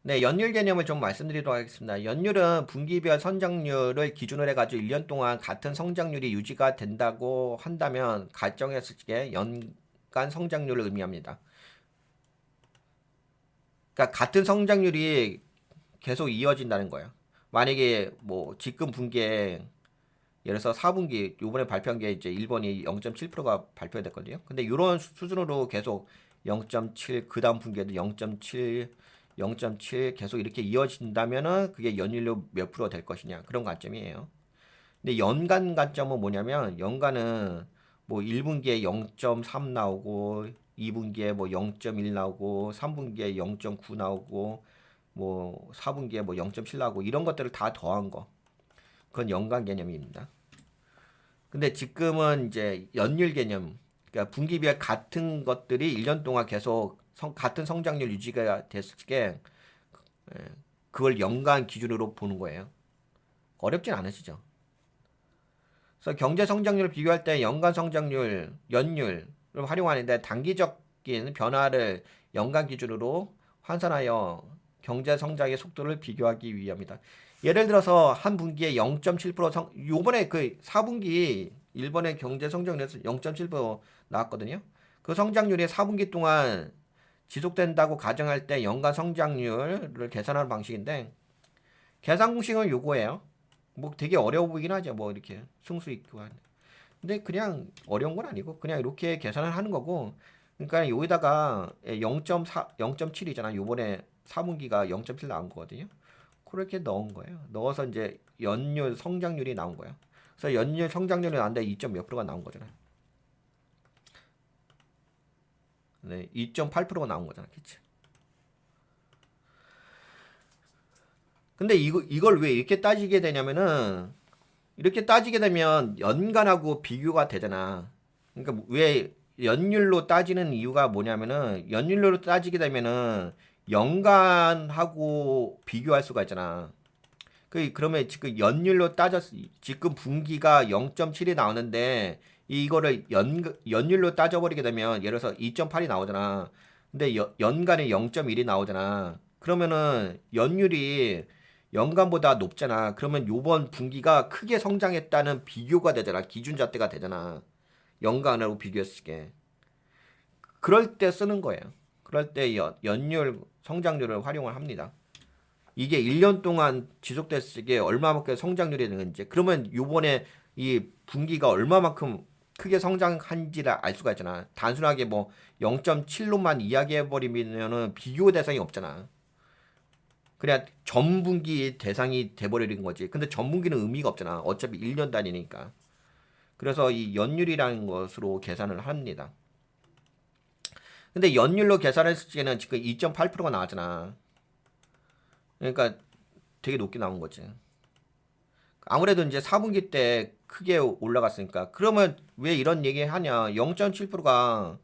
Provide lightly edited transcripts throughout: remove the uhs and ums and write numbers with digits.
네, 연율 개념을 좀 말씀드리도록 하겠습니다. 연율은 분기별 성장률을 기준으로 해가지고 1년 동안 같은 성장률이 유지가 된다고 한다면 가정했을 때 연간 성장률을 의미합니다. 그러니까 같은 성장률이 계속 이어진다는 거예요. 만약에 뭐 지금 분기에 예를 들어서 4분기 요번에 발표한 게 이제 일본이 0.7%가 발표됐거든요. 근데 이런 수준으로 계속 0.7, 그 다음 분기에도 0.7, 0.7 계속 이렇게 이어진다면은 그게 연율로 몇 프로 될 것이냐 그런 관점이에요. 근데 연간 관점은 뭐냐면 연간은 뭐 1분기에 0.3 나오고 2분기에 뭐 0.1 나오고 3분기에 0.9 나오고 뭐 4분기에 뭐 0.7 나오고 이런 것들을 다 더한 거. 그건 연간 개념입니다. 근데 지금은 이제 연율 개념, 그러니까 분기별 같은 것들이 1년 동안 계속 같은 성장률 유지가 됐을 때 그걸 연간 기준으로 보는 거예요. 어렵진 않으시죠? 그래서 경제 성장률을 비교할 때 연간 성장률, 연율을 활용하는데 단기적인 변화를 연간 기준으로 환산하여 경제 성장의 속도를 비교하기 위함이다. 예를 들어서 한 분기에 0.7% 요번에 그 4분기 일본의 경제 성장률에서 0.7% 나왔거든요. 그 성장률이 4분기 동안 지속된다고 가정할 때 연간 성장률을 계산하는 방식인데 계산 공식은 요거예요. 뭐 되게 어려워 보이긴 하죠. 뭐 이렇게 승수 있고 한. 근데 그냥 어려운 건 아니고 그냥 이렇게 계산을 하는 거고. 그러니까 여기다가 0.4, 0.7이잖아. 요번에 4분기가 0.7 나온 거거든요. 그렇게 넣은 거예요. 넣어서 이제 연율 성장률이 나온 거예요. 그래서 연율 성장률이 나왔는데 2. 몇 프로가 나온 거잖아요. 네, 2.8%가 나온 거잖아. 그치? 근데 이걸 왜 이렇게 따지게 되냐면은 이렇게 따지게 되면 연간하고 비교가 되잖아. 그러니까 왜 연율로 따지는 이유가 뭐냐면은 연율로 따지게 되면은 연간하고 비교할 수가 있잖아. 그러면 지금 연율로 따졌 지금 분기가 0.7이 나오는데 이거를 연율로 따져버리게 되면 예를 들어서 2.8이 나오잖아. 근데 연간에 0.1이 나오잖아. 그러면은 연율이 연간보다 높잖아. 그러면 요번 분기가 크게 성장했다는 비교가 되잖아. 기준잣대가 되잖아. 연간하고 비교했을 때. 그럴 때 쓰는 거예요. 그럴 때 연율 성장률을 활용을 합니다. 이게 1년 동안 지속됐을 때 얼마만큼 성장률이 되는지 그러면 요번에 이 분기가 얼마만큼 크게 성장한지를 알 수가 있잖아. 단순하게 뭐 0.7로만 이야기해 버리면은 비교 대상이 없잖아. 그냥 전분기 대상이 돼버리는 거지. 근데 전분기는 의미가 없잖아. 어차피 1년 단위니까. 그래서 이 연율이라는 것으로 계산을 합니다. 근데 연율로 계산했을 때는 지금 2.8%가 나왔잖아. 그러니까 되게 높게 나온 거지. 아무래도 이제 4분기 때 크게 올라갔으니까. 그러면 왜 이런 얘기 하냐. 0.7%가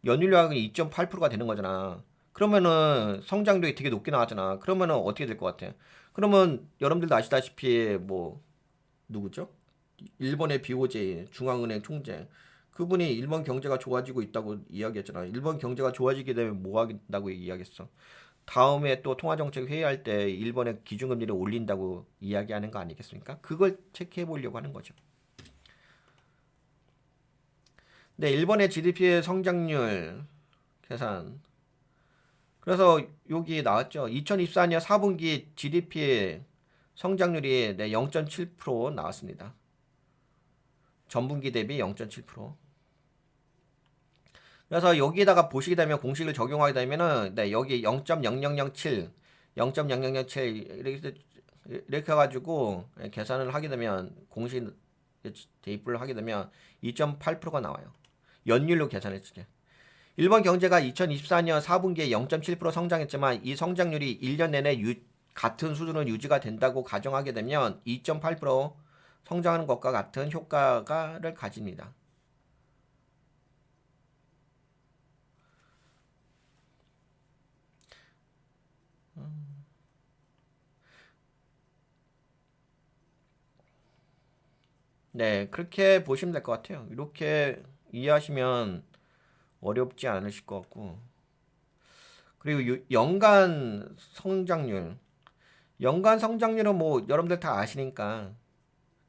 연율량이 2.8%가 되는 거잖아. 그러면은 성장률이 되게 높게 나왔잖아. 그러면은 어떻게 될 것 같아? 그러면 여러분들도 아시다시피 뭐 누구죠? 일본의 BOJ 중앙은행 총재. 그분이 일본 경제가 좋아지고 있다고 이야기했잖아. 일본 경제가 좋아지게 되면 뭐 한다고 이야기했어? 다음에 또 통화정책 회의할 때 일본의 기준금리를 올린다고 이야기하는 거 아니겠습니까? 그걸 체크해 보려고 하는 거죠. 네, 일본의 GDP의 성장률 계산. 그래서 여기 나왔죠. 2024년 4분기 GDP 성장률이 네, 0.7% 나왔습니다. 전분기 대비 0.7%. 그래서 여기에다가 보시게 되면 공식을 적용하게 되면은 네, 여기 0.0007, 0.0007 이렇게 해가지고 계산을 하게 되면 공식 대입을 하게 되면 2.8%가 나와요. 연율로 계산했을 때. 일본 경제가 2024년 4분기에 0.7% 성장했지만 이 성장률이 1년 내내 같은 수준으로 유지가 된다고 가정하게 되면 2.8% 성장하는 것과 같은 효과를 가집니다. 네, 그렇게 보시면 될 것 같아요. 이렇게 이해하시면 어렵지 않으실 것 같고. 그리고 연간 성장률. 연간 성장률은 뭐 여러분들 다 아시니까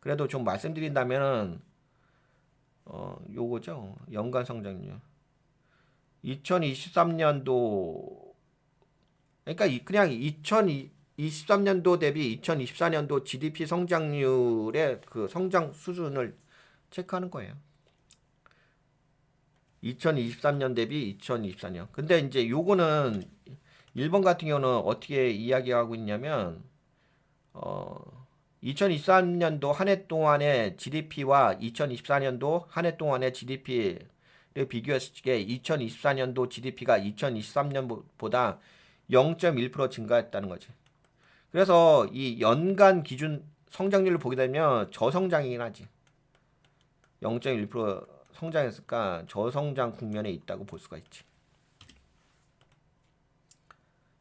그래도 좀 말씀드린다면은 요거죠. 연간 성장률. 2023년도 그러니까 그냥 2023년도 대비 2024년도 GDP 성장률의 그 성장 수준을 체크하는 거예요. 2023년 대비 2024년. 근데 이제 요거는 일본 같은 경우는 어떻게 이야기하고 있냐면 2023년도 한 해 동안의 GDP와 2024년도 한 해 동안의 GDP를 비교했을 때 2024년도 GDP가 2023년보다 0.1% 증가했다는 거지. 그래서 이 연간 기준 성장률을 보게 되면 저성장이긴 하지. 0.1% 성장했을까 저성장 국면에 있다고 볼 수가 있지.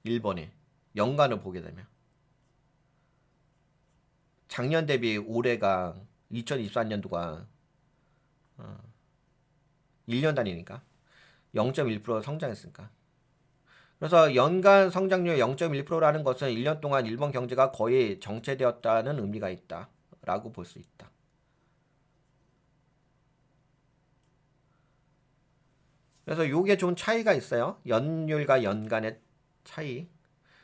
일본에 연간을 보게 되면 작년 대비 올해가 2024년도가 1년 단위니까 0.1% 성장했으니까. 그래서 연간 성장률 0.1%라는 것은 1년 동안 일본 경제가 거의 정체되었다는 의미가 있다라고 볼 수 있다. 그래서 요게 좀 차이가 있어요. 연율과 연간의 차이.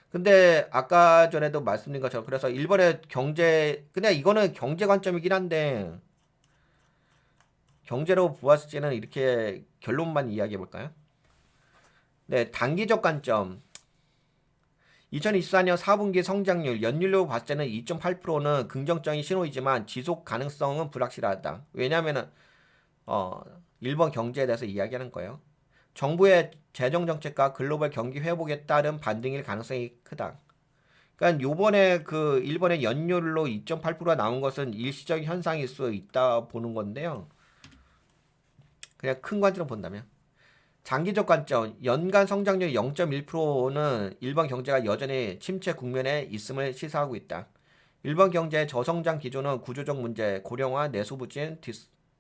근데 아까 전에도 말씀드린 것처럼 그래서 일본의 경제 그냥 이거는 경제 관점이긴 한데 경제로 보았을 때는 이렇게 결론만 이야기해 볼까요? 네, 단기적 관점. 2024년 4분기 성장률 연율로 봤을 때는 2.8%는 긍정적인 신호이지만 지속 가능성은 불확실하다. 왜냐하면은 일본 경제에 대해서 이야기하는 거예요. 정부의 재정 정책과 글로벌 경기 회복에 따른 반등일 가능성이 크다. 그러니까 요번에 그 일본의 연율로 2.8%가 나온 것은 일시적인 현상일 수 있다 보는 건데요. 그냥 큰 관점으로 본다면 장기적 관점 연간 성장률 0.1%는 일본 경제가 여전히 침체 국면에 있음을 시사하고 있다. 일본 경제의 저성장 기조는 구조적 문제, 고령화, 내수 부진,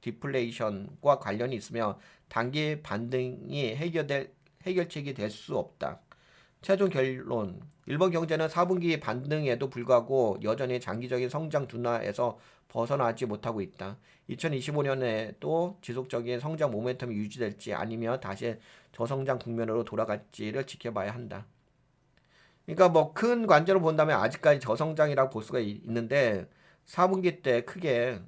디플레이션과 관련이 있으며 단기 반등이 해결책이 될 수 없다. 최종 결론. 일본 경제는 4분기 반등에도 불구하고 여전히 장기적인 성장 둔화에서 벗어나지 못하고 있다. 2025년에도 지속적인 성장 모멘텀이 유지될지 아니면 다시 저성장 국면으로 돌아갈지를 지켜봐야 한다. 그러니까 뭐 큰 관점으로 본다면 아직까지 저성장이라고 볼 수가 있는데 4분기 때 크게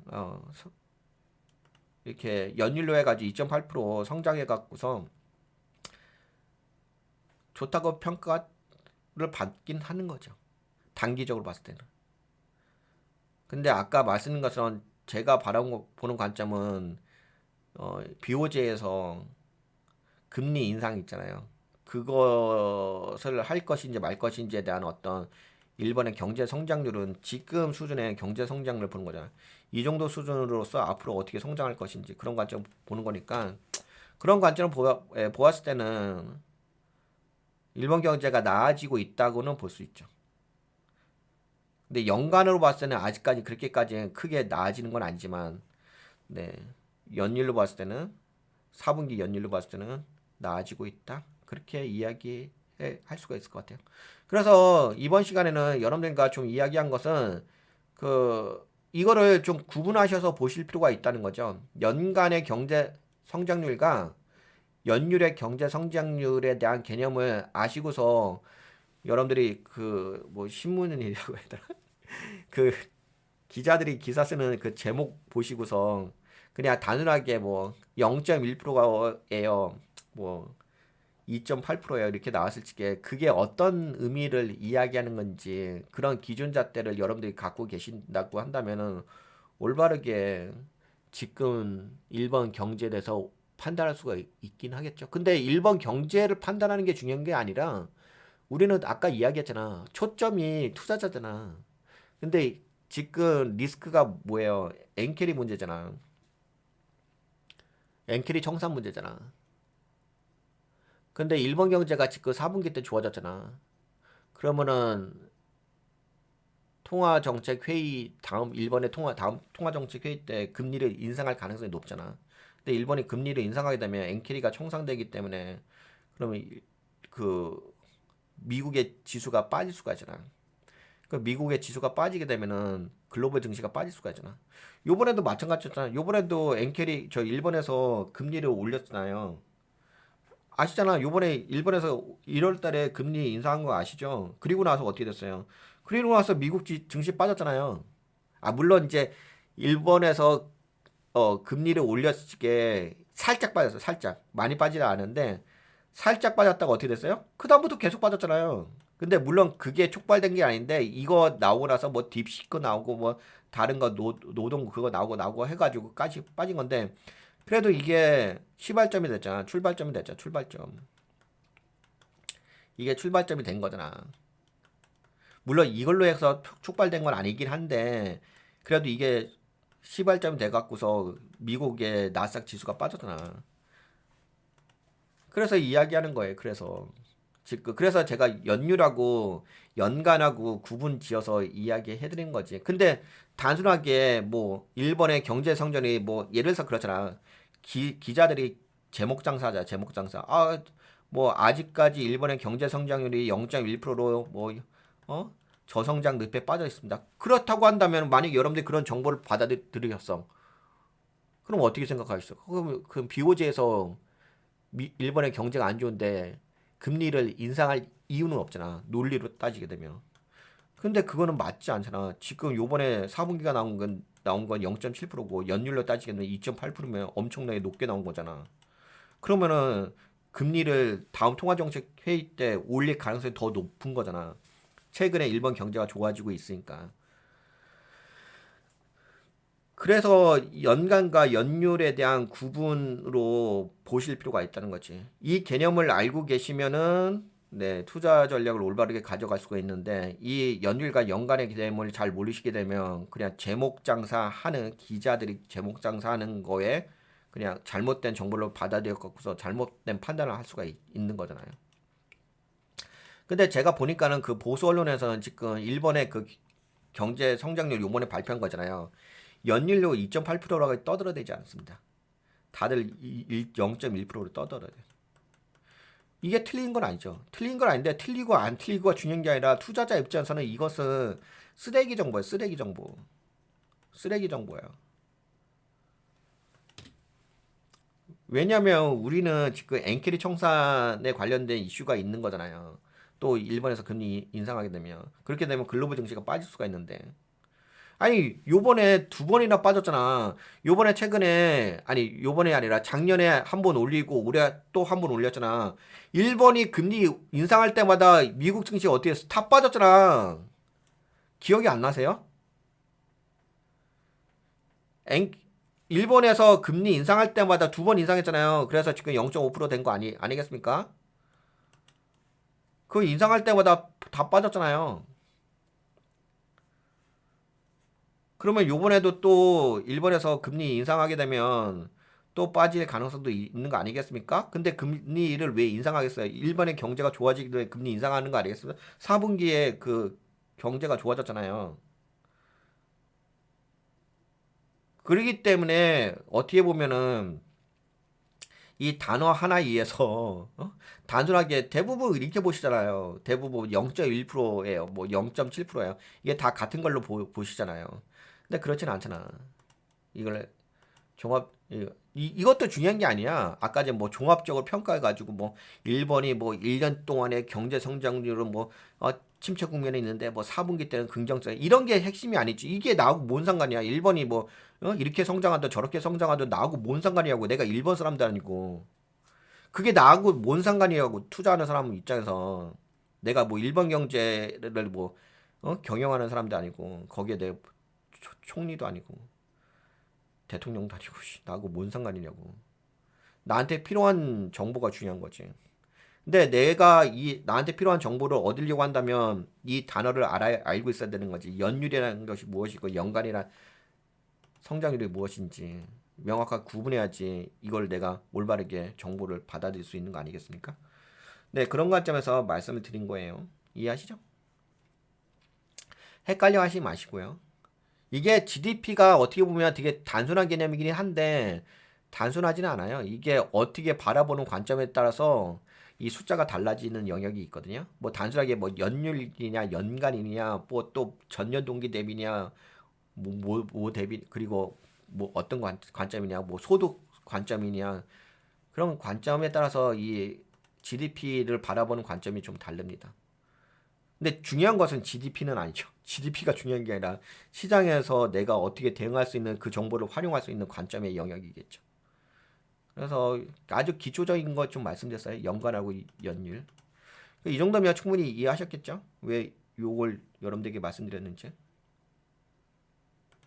이렇게 연율로 해가지고 2.8% 성장해갖고서 좋다고 평가를 받긴 하는 거죠. 단기적으로 봤을 때는. 근데 아까 말씀드린 것처럼 제가 보는 관점은 BOJ에서 금리 인상 있잖아요. 그것을 할 것인지 말 것인지에 대한 어떤 일본의 경제 성장률은 지금 수준의 경제 성장률을 보는 거잖아요. 이 정도 수준으로서 앞으로 어떻게 성장할 것인지 그런 관점 보는 거니까 그런 관점을 보았을 때는 일본 경제가 나아지고 있다고는 볼 수 있죠. 근데 연간으로 봤을 때는 아직까지 그렇게까지 크게 나아지는 건 아니지만 네. 연율로 봤을 때는 4분기 연율로 봤을 때는 나아지고 있다. 그렇게 이야기할 수가 있을 것 같아요. 그래서 이번 시간에는 여러분들과 좀 이야기한 것은 이거를 좀 구분하셔서 보실 필요가 있다는 거죠. 연간의 경제 성장률과 연율의 경제 성장률에 대한 개념을 아시고서 여러분들이 뭐 신문이라고 해야 되나? 그 기자들이 기사 쓰는 그 제목 보시고서 그냥 단순하게 뭐 0.1%예요. 뭐 2.8%예요. 이렇게 나왔을 적에 그게 어떤 의미를 이야기하는 건지 그런 기준 잣대를 여러분들이 갖고 계신다고 한다면은 올바르게 지금 일본 경제에 대해서 판단할 수가 있긴 하겠죠. 근데 일본 경제를 판단하는 게 중요한 게 아니라 우리는 아까 이야기했잖아. 초점이 투자자잖아. 근데 지금 리스크가 뭐예요? 엔캐리 문제잖아. 엔캐리 청산 문제잖아. 근데 일본 경제가 지금 4분기 때 좋아졌잖아. 그러면은 통화 정책 회의 다음 일본의 다음 통화 정책 회의 때 금리를 인상할 가능성이 높잖아. 근데 일본이 금리를 인상하게 되면 엔캐리가 청산되기 때문에 그러면 그 미국의 지수가 빠질 수가 있잖아. 그 미국의 지수가 빠지게 되면은 글로벌 증시가 빠질 수가 있잖아. 요번에도 마찬가지였잖아. 요번에도 엔켈이 저 일본에서 금리를 올렸잖아요. 아시잖아. 요번에 일본에서 1월 달에 금리 인상한 거 아시죠? 그리고 나서 어떻게 됐어요? 그리고 나서 미국 증시 빠졌잖아요. 아, 물론 이제 일본에서 금리를 올렸을 게 살짝 빠졌어요. 살짝. 많이 빠지는 않은데 살짝 빠졌다가 어떻게 됐어요? 그다음부터 계속 빠졌잖아요. 근데 물론 그게 촉발된 게 아닌데 이거 나오고 나서 뭐 딥시크 나오고 뭐 다른 거 노동 그거 나오고 해가지고까지 빠진 건데 그래도 이게 시발점이 됐잖아. 출발점이 됐잖아. 출발점. 이게 출발점이 된 거잖아. 물론 이걸로 해서 촉발된 건 아니긴 한데 그래도 이게 시발점이 돼 갖고서 미국의 나스닥 지수가 빠졌잖아. 그래서 이야기하는 거예요. 그래서 제가 연율하고 연간하고 구분 지어서 이야기해 드린 거지. 근데 단순하게 뭐 일본의 경제 성장이 뭐 예를 들어서 그렇잖아. 기자들이 제목 장사하자. 제목 장사. 아, 뭐 아직까지 일본의 경제 성장률이 0.1%로 뭐 저성장 늪에 빠져 있습니다. 그렇다고 한다면 만약 여러분들이 그런 정보를 받아들이셨어. 그럼 어떻게 생각하시죠? 그럼 BOJ에서 일본의 경제가 안 좋은데 금리를 인상할 이유는 없잖아. 논리로 따지게 되면. 근데 그거는 맞지 않잖아. 지금 요번에 4분기가 나온 건 0.7%고 연율로 따지게 되면 2.8%면 엄청나게 높게 나온 거잖아. 그러면은 금리를 다음 통화정책 회의 때 올릴 가능성이 더 높은 거잖아. 최근에 일본 경제가 좋아지고 있으니까. 그래서 연간과 연율에 대한 구분으로 보실 필요가 있다는 거지. 이 개념을 알고 계시면은 네, 투자 전략을 올바르게 가져갈 수가 있는데 이 연율과 연간의 개념을 잘 모르시게 되면 그냥 제목 장사하는 기자들이 제목 장사하는 거에 그냥 잘못된 정보를 받아들여 갖고서 잘못된 판단을 할 수가 있는 거잖아요. 근데 제가 보니까는 그 보수 언론에서는 지금 일본의 그 경제 성장률 요번에 발표한 거잖아요. 연율로 2.8%라고 떠들어대지 않습니다. 다들 0.1%로 떠들어요. 이게 틀린 건 아니죠. 틀린 건 아닌데 틀리고 안 틀리고가 중요한 게 아니라 투자자 입장에서는 이것은 쓰레기 정보예요. 쓰레기 정보. 쓰레기 정보예요. 왜냐면 우리는 지금 엔캐리 청산에 관련된 이슈가 있는 거잖아요. 또 일본에서 금리 인상하게 되면 그렇게 되면 글로벌 증시가 빠질 수가 있는데 아니 요번에 두 번이나 빠졌잖아. 요번에 최근에 아니 요번에 아니라 작년에 한 번 올리고 올해 또 한 번 올렸잖아. 일본이 금리 인상할 때마다 미국 증시 어떻게 했어? 다 빠졌잖아. 기억이 안 나세요? 엔, 일본에서 금리 인상할 때마다 두 번 인상했잖아요. 그래서 지금 0.5%된 거 아니겠습니까? 그 인상할 때마다 다 빠졌잖아요. 그러면 요번에도 또 일본에서 금리 인상하게 되면 또 빠질 가능성도 있는 거 아니겠습니까? 근데 금리를 왜 인상하겠어요? 일본의 경제가 좋아지기 때문에 금리 인상하는 거 아니겠습니까? 4분기에 그 경제가 좋아졌잖아요. 그러기 때문에 어떻게 보면은 이 단어 하나에 의해서 단순하게 대부분 이렇게 보시잖아요. 대부분 0.1%예요. 뭐 0.7%예요. 이게 다 같은 걸로 보시잖아요. 근데 그렇진 않잖아. 이걸 이것도 중요한 게 아니야. 아까 전에 뭐 종합적으로 평가해가지고 뭐 일본이 뭐 1년 동안의 경제 성장률은 뭐 침체 국면에 있는데 뭐 4분기 때는 긍정적 이런 게 핵심이 아니지. 이게 나하고 뭔 상관이야. 일본이 뭐 이렇게 성장하든 저렇게 성장하든 나하고 뭔 상관이냐고. 내가 일본 사람도 아니고 그게 나하고 뭔 상관이냐고. 투자하는 사람 입장에서 내가 뭐 일본 경제를 뭐 경영하는 사람도 아니고 거기에 내 총리도 아니고 대통령도 아니고 나하고 뭔 상관이냐고. 나한테 필요한 정보가 중요한 거지. 근데 내가 이 나한테 필요한 정보를 얻으려고 한다면 이 단어를 알고 있어야 되는 거지. 연율이라는 것이 무엇이고 연간이란 성장률이 무엇인지 명확하게 구분해야지 이걸 내가 올바르게 정보를 받아들일 수 있는 거 아니겠습니까? 네, 그런 관점에서 말씀을 드린 거예요. 이해하시죠? 헷갈려 하시지 마시고요. 이게 GDP가 어떻게 보면 되게 단순한 개념이긴 한데 단순하지는 않아요. 이게 어떻게 바라보는 관점에 따라서 이 숫자가 달라지는 영역이 있거든요. 뭐 단순하게 뭐 연율이냐 연간이냐 뭐 또 전년 동기 대비냐 뭐 대비 그리고 뭐 어떤 관점이냐 뭐 소득 관점이냐 그런 관점에 따라서 이 GDP를 바라보는 관점이 좀 다릅니다. 근데 중요한 것은 GDP는 아니죠. GDP가 중요한 게 아니라 시장에서 내가 어떻게 대응할 수 있는 그 정보를 활용할 수 있는 관점의 영역이겠죠. 그래서 아주 기초적인 것 좀 말씀드렸어요. 연관하고 연율. 이 정도면 충분히 이해하셨겠죠? 왜 요걸 여러분들에게 말씀드렸는지.